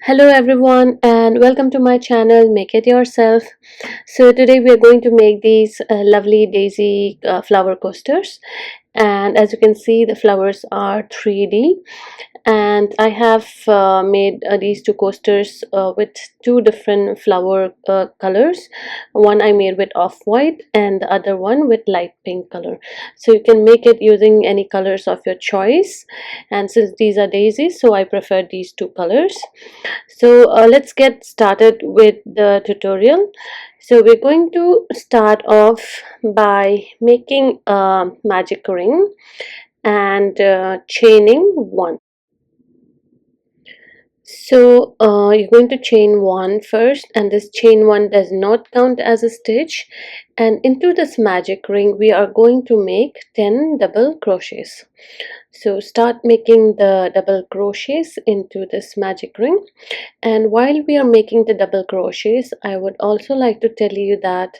Hello everyone and welcome to my channel Make It Yourself. So today we are going to make these lovely daisy flower coasters, and as you can see the flowers are 3D, and I have made these two coasters with two different flower colors. One I made with off-white and the other one with light pink color. So you can make it using any colors of your choice, and since these are daisies, so I prefer these two colors. So let's get started with the tutorial. So we're going to start off by making a magic ring and chaining one. So you're going to chain one first, and this chain one does not count as a stitch, and into this magic ring we are going to make 10 double crochets. So start making the double crochets into this magic ring. And while we are making the double crochets, I would also like to tell you that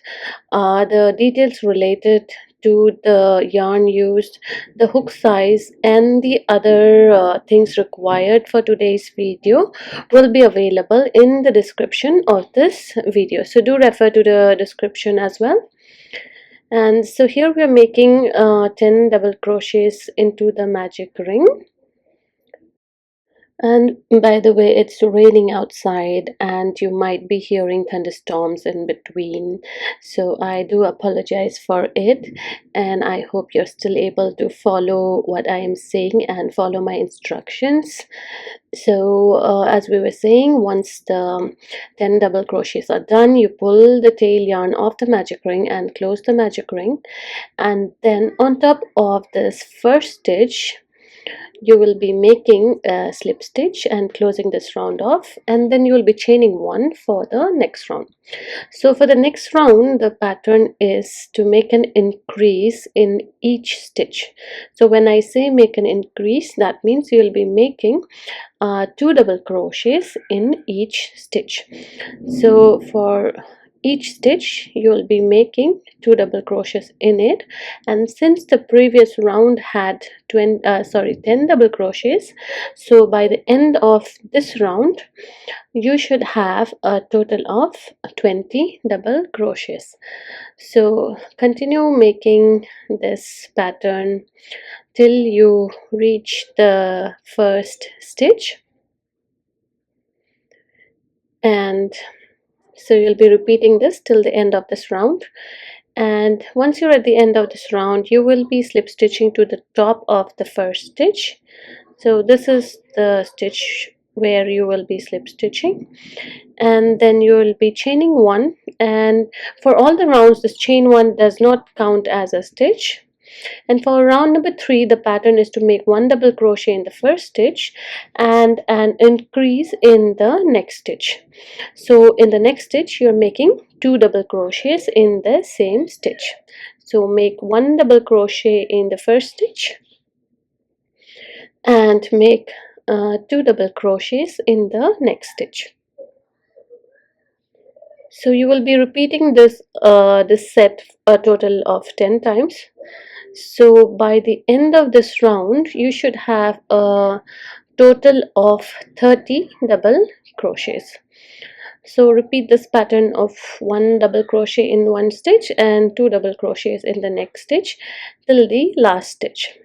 the details related to the yarn used, the hook size, and the other things required for today's video will be available in the description of this video. So do refer to the description as well. And so here we are making 10 double crochets into the magic ring. And by the way, it's raining outside and you might be hearing thunderstorms in between. So I do apologize for it, and I hope you're still able to follow what I am saying and follow my instructions. So as we were saying, once the 10 double crochets are done, you pull the tail yarn off the magic ring and close the magic ring. And then on top of this first stitch, you will be making a slip stitch and closing this round off, and then you will be chaining one for the next round. So for the next round, the pattern is to make an increase in each stitch. So when I say make an increase, that means you will be making 2 double crochets in each stitch. So for each stitch you will be making 2 double crochets in it, and since the previous round had 10 double crochets, so by the end of this round you should have a total of 20 double crochets. So continue making this pattern till you reach the first stitch, and so you'll be repeating this till the end of this round. And once you're at the end of this round, you will be slip stitching to the top of the first stitch. So this is the stitch where you will be slip stitching, and then you will be chaining one. And for all the rounds, this chain one does not count as a stitch. And for round number 3, the pattern is to make 1 double crochet in the first stitch and an increase in the next stitch. So in the next stitch you're making 2 double crochets in the same stitch. So make 1 double crochet in the first stitch and make 2 double crochets in the next stitch. So you will be repeating this set a total of 10 times. So by the end of this round you should have a total of 30 double crochets. So repeat this pattern of 1 double crochet in one stitch and 2 double crochets in the next stitch till the last stitch.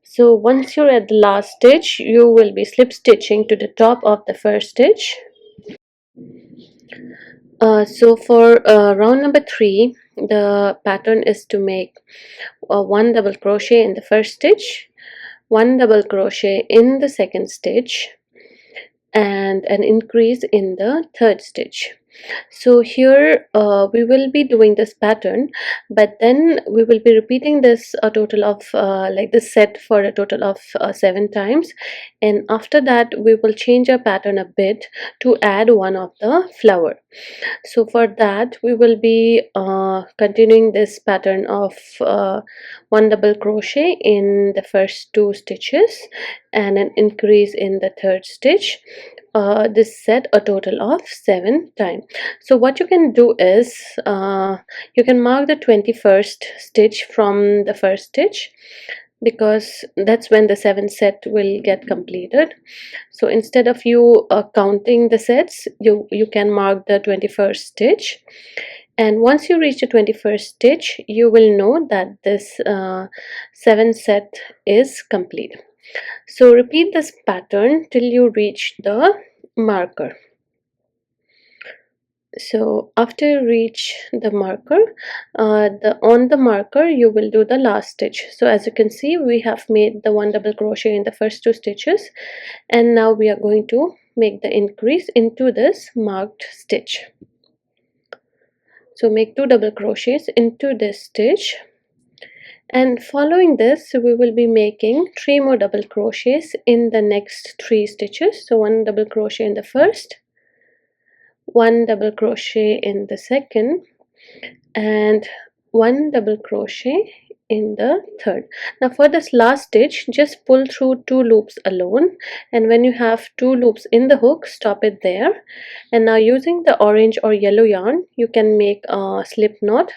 So once you're at the last stitch, you will be slip stitching to the top of the first stitch. So for round number 3, the pattern is to make 1 double crochet in the first stitch, 1 double crochet in the second stitch, and an increase in the third stitch. So here we will be doing this pattern, but then we will be repeating this a total of like this set for a total of 7 times, and after that we will change our pattern a bit to add one of the flower. So for that we will be continuing this pattern of 1 double crochet in the first 2 stitches and an increase in the third stitch. This set a total of 7 times. So what you can do is you can mark the 21st stitch from the first stitch. because that's when the 7th set will get completed. So instead of you counting the sets, you can mark the 21st stitch, and once you reach the 21st stitch, you will know that this 7th set is complete. So repeat this pattern till you reach the marker. So after you reach the marker, on the marker you will do the last stitch. So as you can see, we have made the 1 double crochet in the first 2 stitches, and now we are going to make the increase into this marked stitch. So make 2 double crochets into this stitch, and following this we will be making 3 more double crochets in the next 3 stitches. So 1 double crochet in the first, 1 double crochet in the second, and 1 double crochet in the third. Now for this last stitch, just pull through 2 loops alone, and when you have 2 loops in the hook, stop it there. And now using the orange or yellow yarn, you can make a slip knot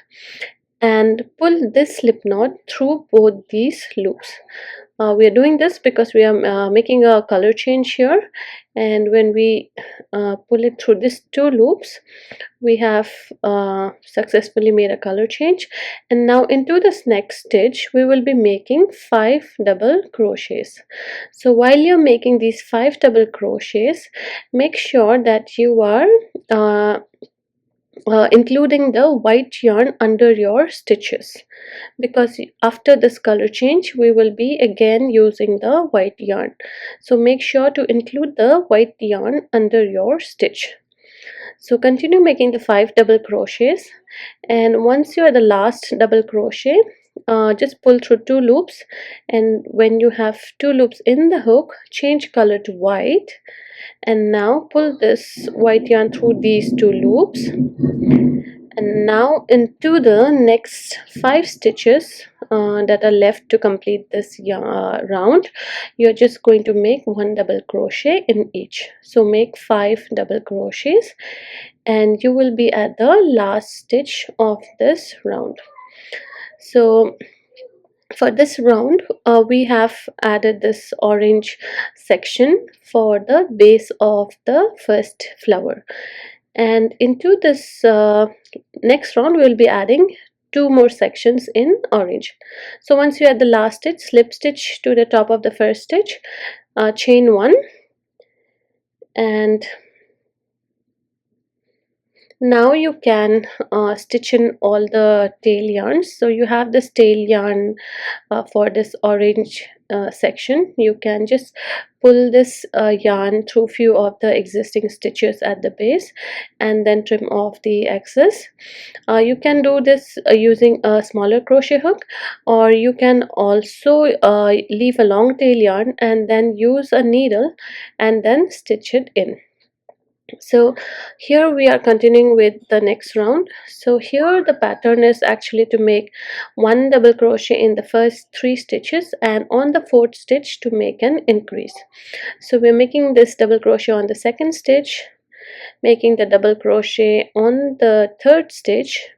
and pull this slip knot through both these loops. We are doing this because we are making a color change here, and when we pull it through these 2 loops, we have successfully made a color change. And now into this next stitch we will be making 5 double crochets. So while you're making these 5 double crochets, make sure that you are including the white yarn under your stitches, because after this color change we will be again using the white yarn. So make sure to include the white yarn under your stitch. So continue making the 5 double crochets, and once you are the last double crochet, just pull through 2 loops, and when you have 2 loops in the hook, change color to white, and now pull this white yarn through these 2 loops. And now into the next 5 stitches that are left to complete this round, you're just going to make 1 double crochet in each. So make 5 double crochets, and you will be at the last stitch of this round. So for this round, we have added this orange section for the base of the first flower, and into this next round we will be adding 2 more sections in orange. So once you are at the last stitch, slip stitch to the top of the first stitch, chain 1, and now you can stitch in all the tail yarns. So you have this tail yarn for this orange section. You can just pull this yarn through few of the existing stitches at the base and then trim off the excess. You can do this using a smaller crochet hook, or you can also leave a long tail yarn and then use a needle and then stitch it in. So here we are continuing with the next round. So here the pattern is actually to make 1 double crochet in the first 3 stitches, and on the 4th stitch to make an increase. So we're making this double crochet on the 2nd stitch, making the double crochet on the 3rd stitch,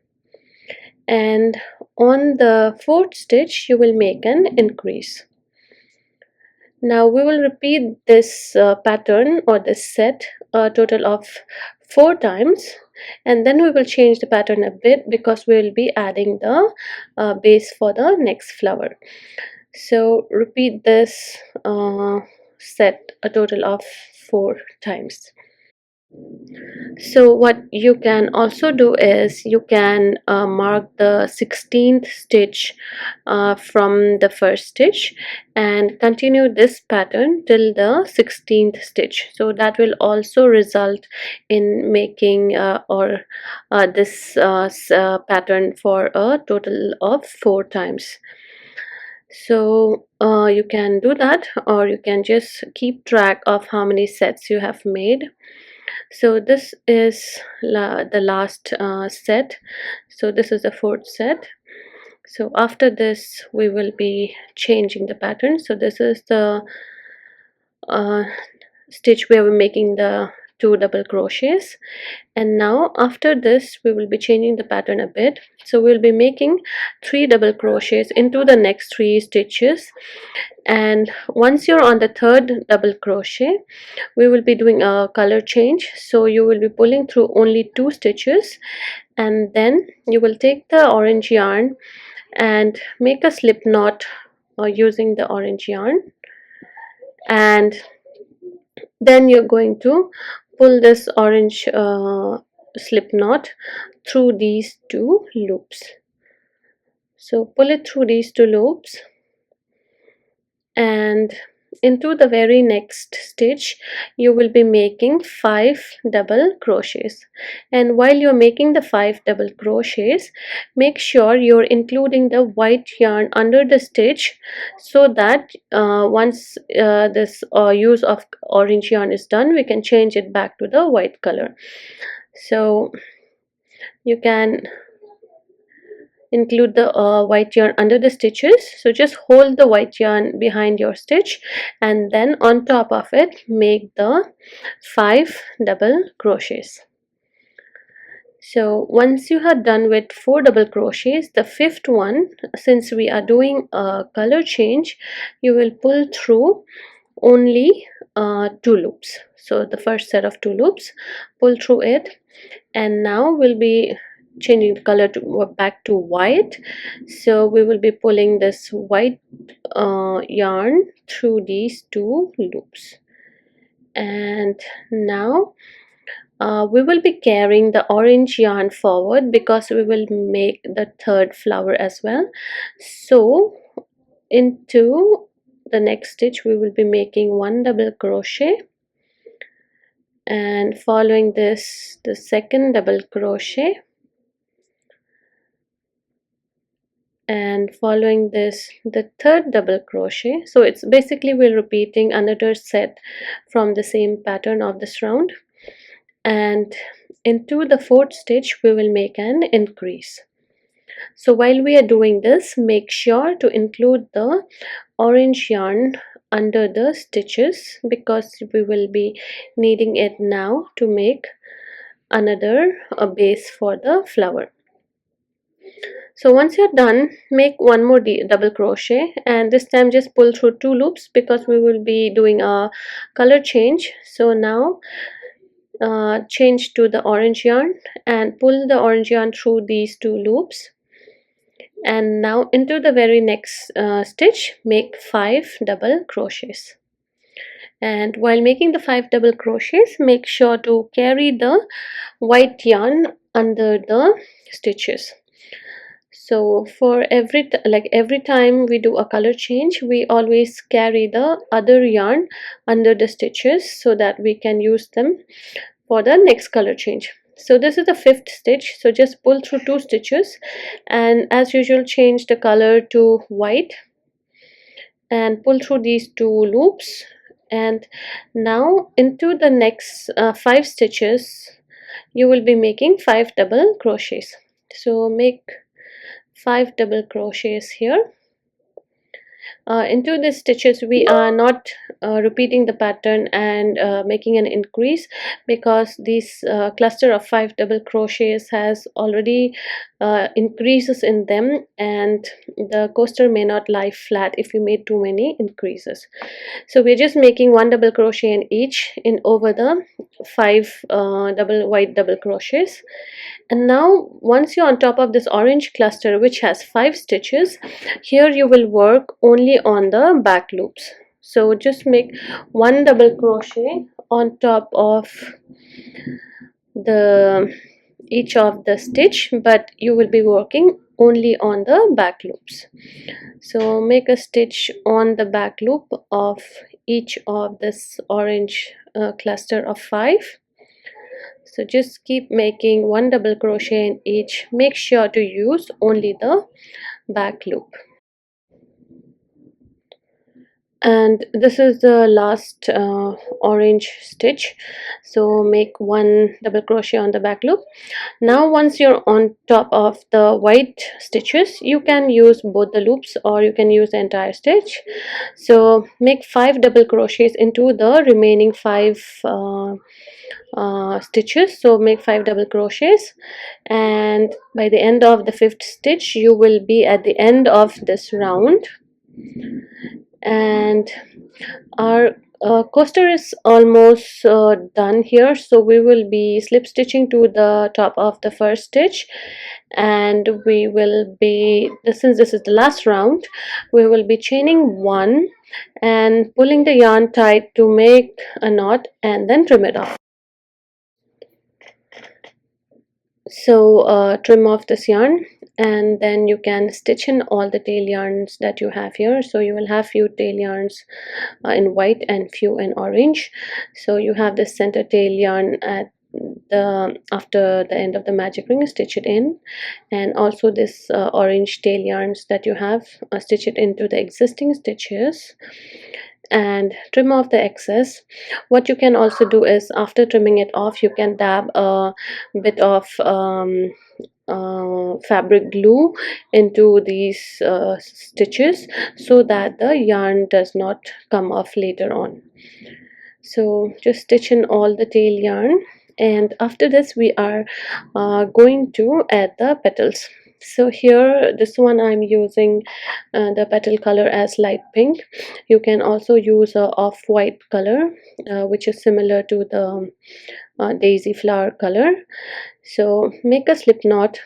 and on the 4th stitch you will make an increase. Now we will repeat this pattern or this set a total of 4 times, and then we will change the pattern a bit because we will be adding the base for the next flower. So repeat this set a total of 4 times. So what you can also do is you can mark the 16th stitch from the first stitch and continue this pattern till the 16th stitch. So that will also result in making this pattern for a total of 4 times. So you can do that, or you can just keep track of how many sets you have made. So this is the last set. So this is the 4th set. So after this we will be changing the pattern. So this is the stitch where we're making the 2 double crochets. And now after this we will be changing the pattern a bit, so we'll be making 3 double crochets into the next 3 stitches. And once you're on the third double crochet, we will be doing a color change, so you will be pulling through only 2 stitches, and then you will take the orange yarn and make a slip knot using the orange yarn, and then you're going to pull this orange slip knot through these 2 loops. So pull it through these 2 loops, and into the very next stitch you will be making 5 double crochets. And while you're making the 5 double crochets, make sure you're including the white yarn under the stitch, so that once this use of orange yarn is done, we can change it back to the white color. So you can include the white yarn under the stitches, so just hold the white yarn behind your stitch, and then on top of it make the 5 double crochets. So once you are done with 4 double crochets, the 5th one, since we are doing a color change, you will pull through only 2 loops. So the first set of 2 loops, pull through it, and now we'll be changing the color to back to white. So we will be pulling this white yarn through these 2 loops, and now we will be carrying the orange yarn forward because we will make the 3rd flower as well. So into the next stitch we will be making 1 double crochet, and following this the 2nd double crochet, and following this the 3rd double crochet. So it's basically we're repeating another set from the same pattern of this round, and into the 4th stitch we will make an increase. So while we are doing this, make sure to include the orange yarn under the stitches, because we will be needing it now to make another base for the flower. So once you're done, make 1 more double crochet, and this time just pull through 2 loops because we will be doing a color change. So now change to the orange yarn and pull the orange yarn through these 2 loops, and now into the very next stitch make 5 double crochets. And while making the 5 double crochets, make sure to carry the white yarn under the stitches. So for every time we do a color change, we always carry the other yarn under the stitches so that we can use them for the next color change. So this is the 5th stitch, so just pull through 2 stitches, and as usual change the color to white and pull through these 2 loops, and now into the next 5 stitches you will be making 5 double crochets. So make 5 double crochets here. Into the stitches we are not repeating the pattern and making an increase, because this cluster of 5 double crochets has already increases in them, and the coaster may not lie flat if you made too many increases. So we're just making 1 double crochet in each in over the 5 white double crochets. And now once you're on top of this orange cluster which has 5 stitches, here you will work only on the back loops. So just make 1 double crochet on top of the each of the stitch, but you will be working only on the back loops. So make a stitch on the back loop of each of this orange cluster of 5. So just keep making 1 double crochet in each. Make sure to use only the back loop. And this is the last orange stitch, so make one double crochet on the back loop. Now once you're on top of the white stitches, you can use both the loops or you can use the entire stitch. So make 5 double crochets into the remaining 5 stitches. So make 5 double crochets, and by the end of the 5th stitch you will be at the end of this round. And our coaster is almost done here, so we will be slip stitching to the top of the first stitch, and we will be, since this is the last round, we will be chaining 1 and pulling the yarn tight to make a knot and then trim it off. So trim off this yarn, and then you can stitch in all the tail yarns that you have here. So you will have few tail yarns in white and few in orange. So you have this center tail yarn at the after the end of the magic ring, stitch it in, and also this orange tail yarns that you have, stitch it into the existing stitches and trim off the excess. What you can also do is, after trimming it off, you can dab a bit of fabric glue into these stitches so that the yarn does not come off later on. So just stitch in all the tail yarn, and after this we are going to add the petals. So here, this one I'm using the petal color as light pink. You can also use a off-white color which is similar to the daisy flower color. So make a slip knot,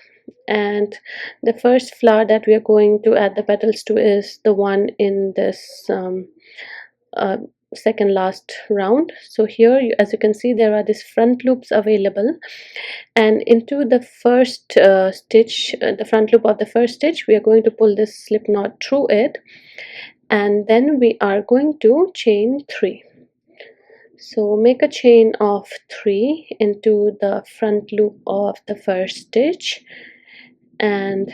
and the first flower that we are going to add the petals to is the one in this uh, second last round. So here, as you can see, there are these front loops available, and into the first stitch, the front loop of the first stitch, we are going to pull this slip knot through it, and then we are going to chain 3. So make a chain of 3 into the front loop of the first stitch, and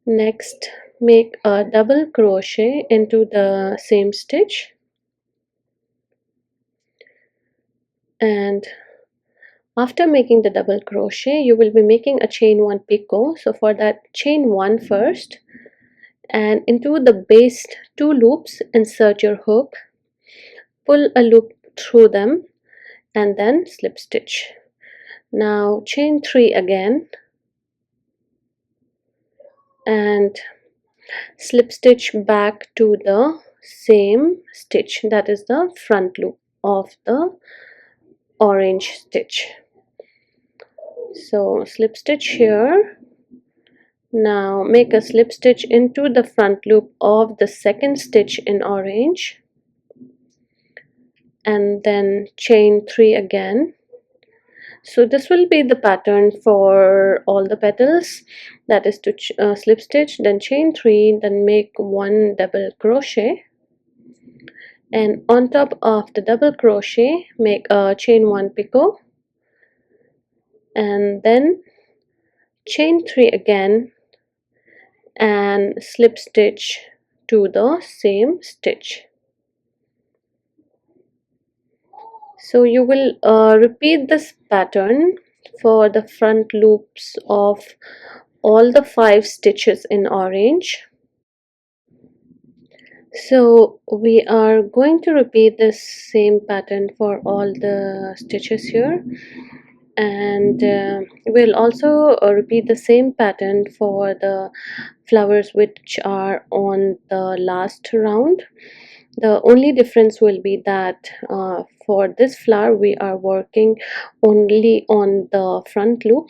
next make a double crochet into the same stitch, and after making the double crochet you will be making a chain 1 picot. So for that, chain 1 first, and into the base 2 loops insert your hook, pull a loop through them, and then slip stitch. Now chain 3 again and slip stitch back to the same stitch, that is the front loop of the orange stitch. So slip stitch here. Now make a slip stitch into the front loop of the second stitch in orange, and then chain 3 again. So this will be the pattern for all the petals, that is to slip stitch, then chain 3, then make 1 double crochet, and on top of the double crochet make a chain 1 picot, and then chain 3 again and slip stitch to the same stitch. So you will repeat this pattern for the front loops of all the 5 stitches in orange. So we are going to repeat this same pattern for all the stitches here, and we'll also repeat the same pattern for the flowers which are on the last round. The only difference will be that for this flower we are working only on the front loop,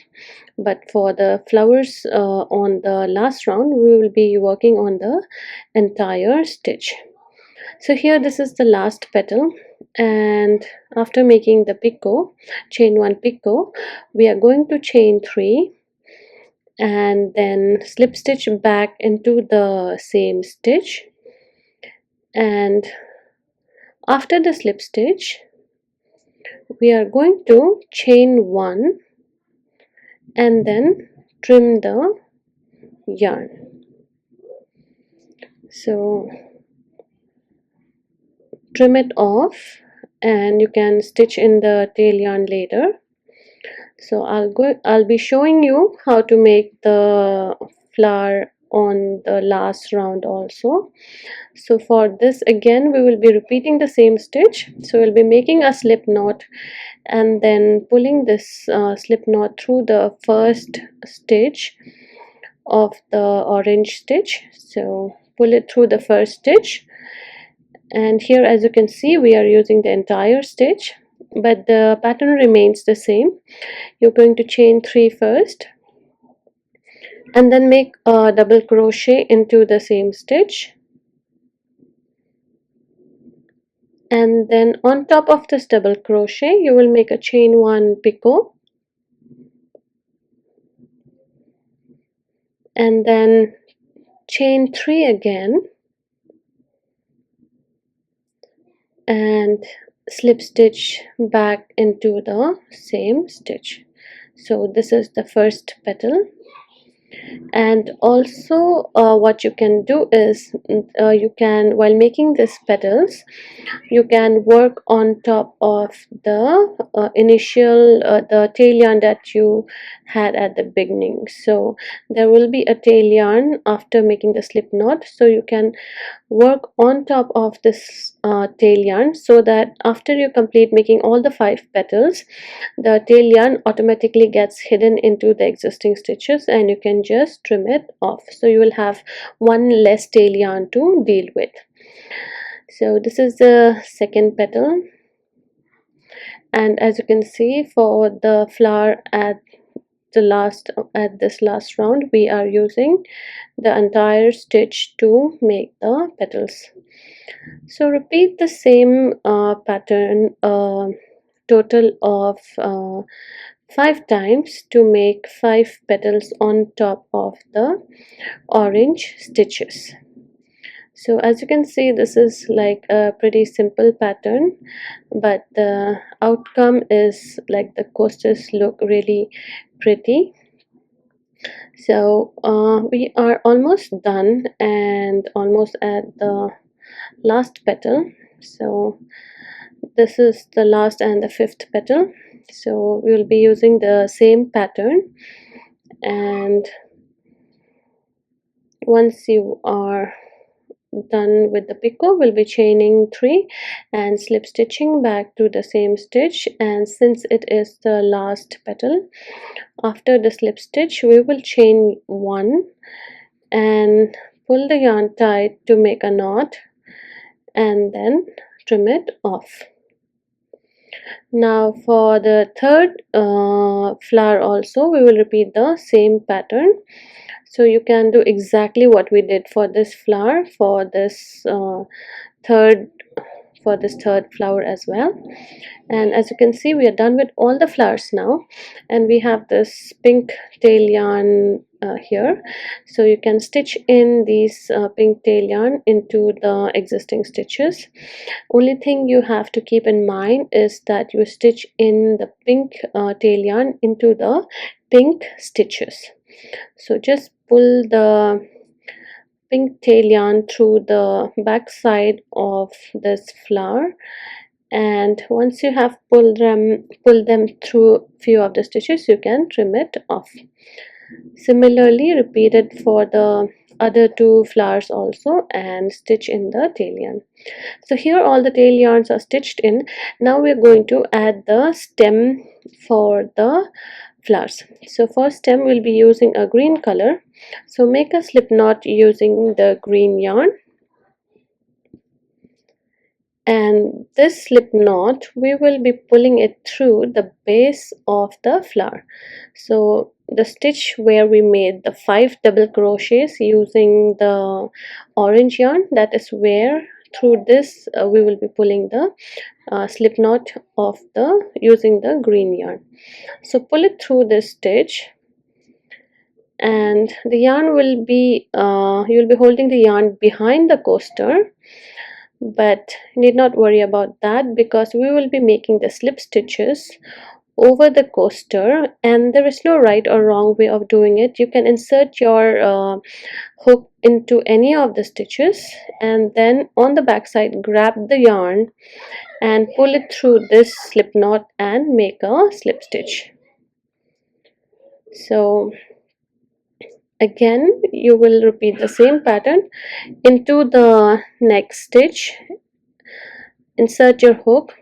but for the flowers on the last round we will be working on the entire stitch. So here, this is the last petal, and after making the picot, chain 1 picot, we are going to chain 3 and then slip stitch back into the same stitch, and after the slip stitch we are going to chain 1 and then trim the yarn. So trim it off, and you can stitch in the tail yarn later. So I'll be showing you how to make the flower on the last round also. So for this again we will be repeating the same stitch. So we'll be making a slip knot and then pulling this slip knot through the first stitch of the orange stitch. So pull it through the first stitch, and here as you can see we are using the entire stitch, but the pattern remains the same. You're going to chain 3 first and then make a double crochet into the same stitch, and then on top of this double crochet you will make a chain 1 picot, and then chain 3 again and slip stitch back into the same stitch. So this is the first petal. And also what you can do is you can, while making these petals, you can work on top of the initial the tail yarn that you had at the beginning. So there will be a tail yarn after making the slip knot, so you can work on top of this tail yarn, so that after you complete making all the 5 petals, the tail yarn automatically gets hidden into the existing stitches and you can just trim it off. So you will have one less tail yarn to deal with. So this is the second petal, and as you can see for the flower at this last round we are using the entire stitch to make the petals. So repeat the same pattern total of 5 times to make 5 petals on top of the orange stitches. So as you can see this is like a pretty simple pattern, but the outcome is like the coasters look really pretty. So we are almost done and almost at the last petal. So this is the last and the 5th petal. So we will be using the same pattern, and once you are done with the picot we'll be chaining 3 and slip stitching back to the same stitch. And since it is the last petal, after the slip stitch we will chain 1 and pull the yarn tight to make a knot and then trim it off. Now for the third flower also we will repeat the same pattern. So you can do exactly what we did for this flower for this third flower as well. And as you can see we are done with all the flowers now, and we have this pink tail yarn here. So you can stitch in these pink tail yarn into the existing stitches. Only thing you have to keep in mind is that you stitch in the pink tail yarn into the pink stitches. So just pull the pink tail yarn through the back side of this flower, and once you have pulled them through few of the stitches you can trim it off. Similarly repeat it for the other 2 flowers also and stitch in the tail yarn. So here all the tail yarns are stitched in. Now we're going to add the stem for the flowers. So for stem we'll be using a green color. So make a slip knot using the green yarn, and this slip knot we will be pulling it through the base of the flower. So the stitch where we made the 5 double crochets using the orange yarn, that is where through this we will be pulling the slip knot of the using the green yarn. So pull it through this stitch, and the yarn will be you will be holding the yarn behind the coaster, but need not worry about that because we will be making the slip stitches over the coaster, and there is no right or wrong way of doing it. You can insert your hook into any of the stitches, and then on the back side grab the yarn and pull it through this slip knot and make a slip stitch. So again you will repeat the same pattern. Into the next stitch insert your hook,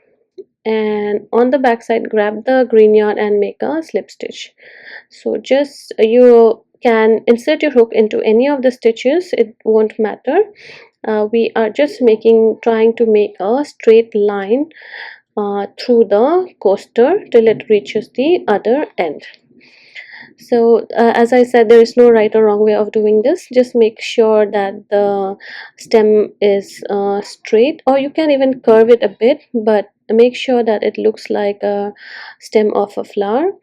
and on the back side grab the green yarn and make a slip stitch. So just you can insert your hook into any of the stitches, it won't matter. We are just trying to make a straight line through the coaster till it reaches the other end. So as I said, there is no right or wrong way of doing this. Just make sure that the stem is straight, or you can even curve it a bit, but make sure that it looks like a stem of a flower,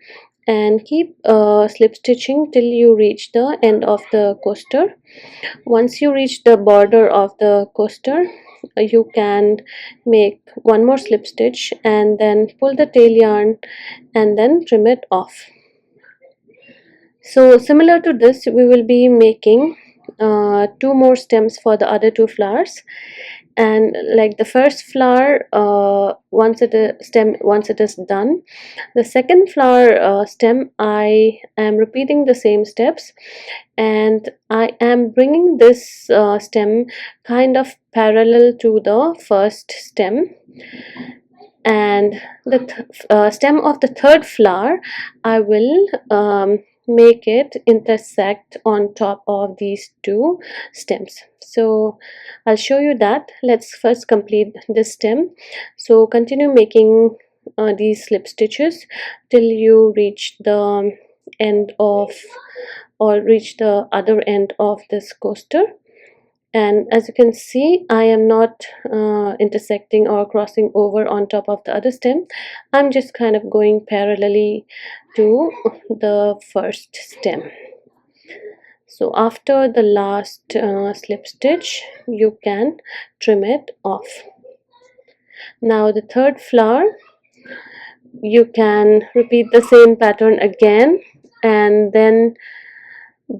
and keep slip stitching till you reach the end of the coaster. Once you reach the border of the coaster, you can make one more slip stitch and then pull the tail yarn and then trim it off. So similar to this, we will be making two more stems for the other two flowers. And like the first flower, once it is done, the second flower stem, I am repeating the same steps, and I am bringing this stem kind of parallel to the first stem, and the stem of the third flower I will make it intersect on top of these two stems. So I'll show you that. Let's first complete this stem. So continue making these slip stitches till you reach the end of, or reach the other end of this coaster. And as you can see, I am not intersecting or crossing over on top of the other stem. I'm just kind of going parallelly to the first stem. So after the last slip stitch, you can trim it off. Now the third flower, you can repeat the same pattern again, and then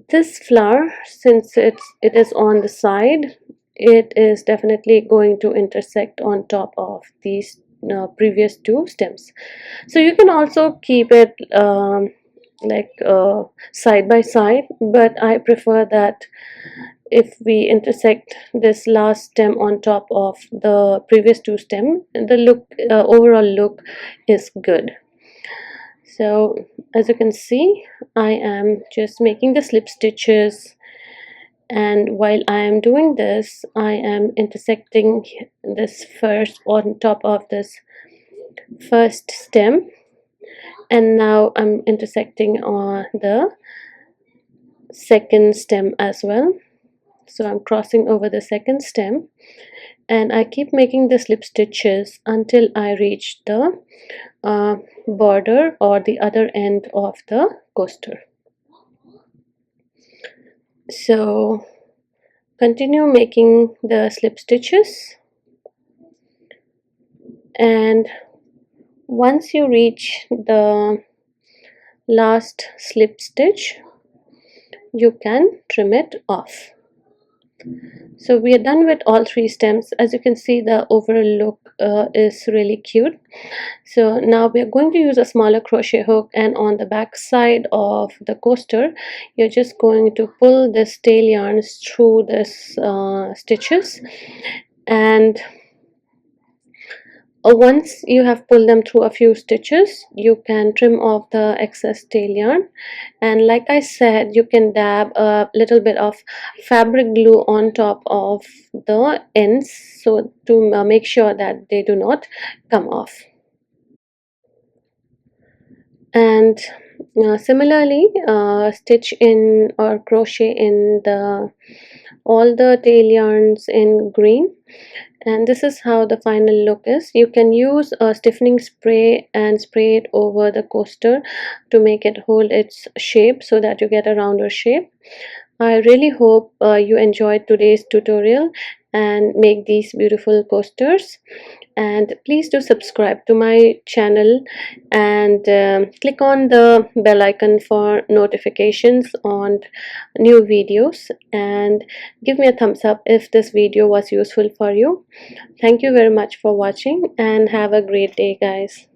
this flower, since it is on the side, it is definitely going to intersect on top of these previous two stems. So you can also keep it like side by side, but I prefer that if we intersect this last stem on top of the previous two stem, the look, overall look is good. So as you can see, I am just making the slip stitches, and while I am doing this, I am intersecting this first on top of this first stem, and now I'm intersecting on the second stem as well. So I'm crossing over the second stem, and I keep making the slip stitches until I reach the border or the other end of the coaster. So continue making the slip stitches, and once you reach the last slip stitch, you can trim it off. So we are done with all three stems. As you can see, the overall look is really cute. So now we are going to use a smaller crochet hook, and on the back side of the coaster you're just going to pull this tail yarns through this stitches, and once you have pulled them through a few stitches, you can trim off the excess tail yarn. And like I said, you can dab a little bit of fabric glue on top of the ends, so to make sure that they do not come off. And similarly, stitch in or crochet in all the tail yarns in green, and this is how the final look is. You can use a stiffening spray and spray it over the coaster to make it hold its shape so that you get a rounder shape. I really hope you enjoyed today's tutorial, and make these beautiful coasters. And please do subscribe to my channel and click on the bell icon for notifications on new videos, and give me a thumbs up if this video was useful for you. Thank you very much for watching and have a great day, guys.